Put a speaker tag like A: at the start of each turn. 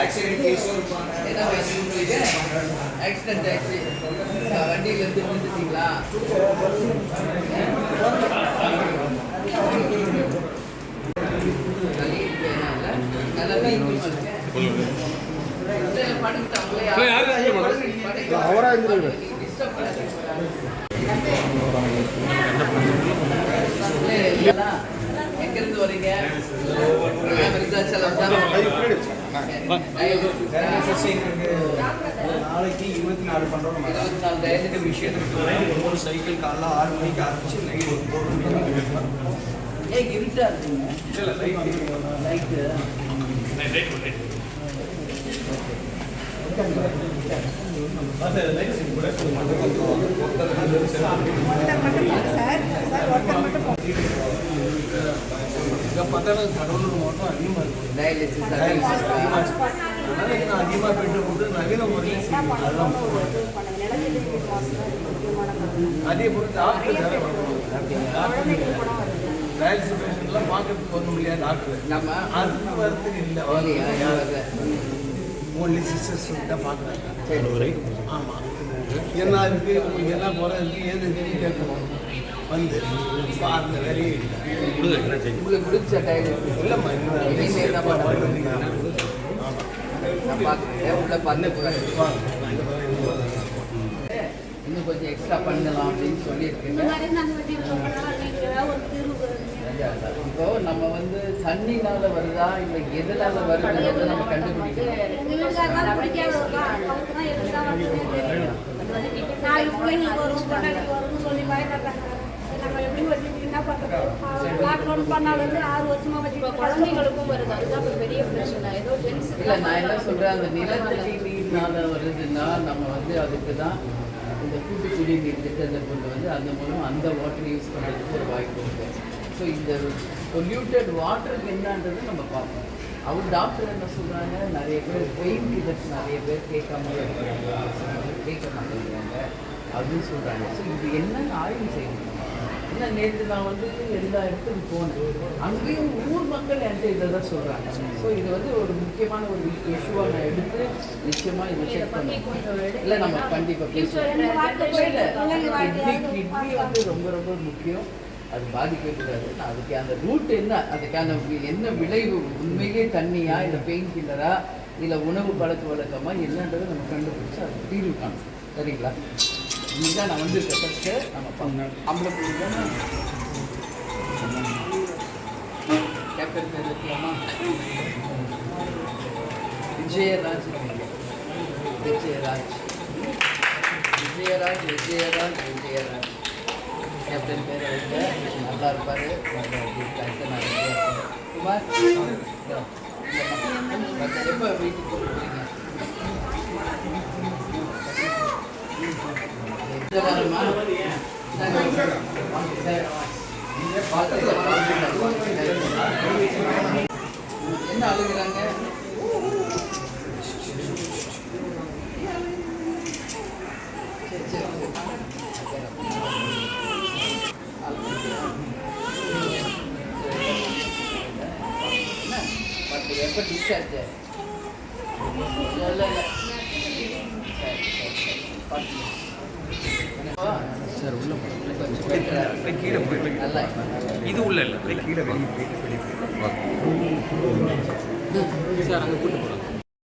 A: Accident case accident ஆச்சு வண்டியில இருந்து வந்துட்டீங்களா எங்கிருந்து வரீங்க?
B: நாளைக்கு 24 பண்றோம்.
A: 24 டயத்துக்கு விஷயம்
B: ஒரு சைக்கிள் காலைல 6 மணிக்கு ஆரம்பிச்சு நைட் 4 மணிக்கு.
A: ஏன் இருட்டா இருக்குங்க?
B: இல்ல லைட் கடலூர் மாவட்டம் அதிகமாக இருக்கும். அதிகமாக பெற்று போட்டு நவீன முறையில் அதே போல் டாக்டர் டயாலிசிஸ் பேஷண்ட்லாம் பார்க்கறதுக்கு ஒன்றும் இல்லையா டாக்டர் நம்ம அதுக்கு வரத்துக்கு இல்லை ஓன்லி சிஸ்டர்ஸ் தான் பார்க்குறாங்க. ஆமாம் என்ன இருக்குது உங்களுக்கு என்ன குறை இருக்குது ஏது இருக்குன்னு கேட்கணும் வந்து அந்த வேலையே இல்லை.
A: உங்களுக்கு பிடிச்ச டைம்
B: இல்லைம்மா
A: இன்னும் கொஞ்சம் எக்ஸ்ட்ரா பண்ணலாம் அப்படின்னு சொல்லியிருக்கீங்க. இப்போ நம்ம வந்து தண்ணினால வருதா இல்லை எதனால வருதுன்னு நம்ம கண்டுபிடிக்கணும்.
C: குழந்தைங்களுக்கும் வருது, அதுதான் பெரிய பிரச்சனை. ஏதோ
A: இல்லை நான் என்ன சொல்கிறேன், அந்த நிலத்தடி நீர்னால வருதுன்னா நம்ம வந்து அதுக்கு தான் இந்த கூட்டு குடிநீர் திட்டத்தை கொண்டு வந்து அந்த மூலம் அந்த வாட்டர் யூஸ் பண்ணுறதுக்கு ஒரு வாய்ப்பு இருக்குது. ஸோ இந்த பொல்யூட்டட் வாட்டருக்கு என்னன்றது நம்ம பார்ப்போம். அவர் டாக்டர் என்ன சொல்கிறாங்க, நிறைய பேர் பெயின் கில்லர்ஸ் நிறைய பேர் கேட்க மாட்டேங்கிறாங்க அப்படின்னு சொல்கிறாங்க. ஸோ இது என்னென்னு ஆய்வு செய்யணும். ஏன்னா நேற்று நான் வந்து எல்லா இடத்துக்கும் போனேன், அங்கேயும் ஊர் மக்கள் என்கிட்ட இதை தான் சொல்கிறாங்க. ஸோ இது வந்து ஒரு முக்கியமான ஒரு இஷ்யூவாக நான் எடுத்து நிச்சயமாக இதை செக் பண்ணுவேன். இல்லை நம்ம கண்டிப்பாக பேசுவோம். கிட்னி வந்து ரொம்ப ரொம்ப முக்கியம், அது பாதிக்கக்கூடாது. நான் அதுக்கு அந்த ரூட் என்ன, அதுக்கான என்ன விளைவு, உண்மையிலே தண்ணியா இல்லை பெயின் கில்லரா இல்லை உணவு பழக்க வழக்கமாக என்னன்றதை நம்ம கண்டுபிடிச்சி அது தீர்வு காணும். சரிங்களா? இதுதான் நான் வந்து ஃபஸ்ட்டு நம்ம பண்ணேன். அம்பளை கேப்டன் பேர் இருக்கலாமா? விஜயராஜ் கேப்டன் பேர் வைக்க நல்லா இருப்பார். குமார் எப்போ வீட்டுக்கு போகிறீங்க? என்ன அழுகுறாங்க? எப்போ டிஸ்சார்ஜ்?
D: சார் உள்ள கீழே போயிட்டு இது உள்ள இல்லை கீழே வெளியே போயிட்டு சார் அங்கே கூட்டு போகலாம்.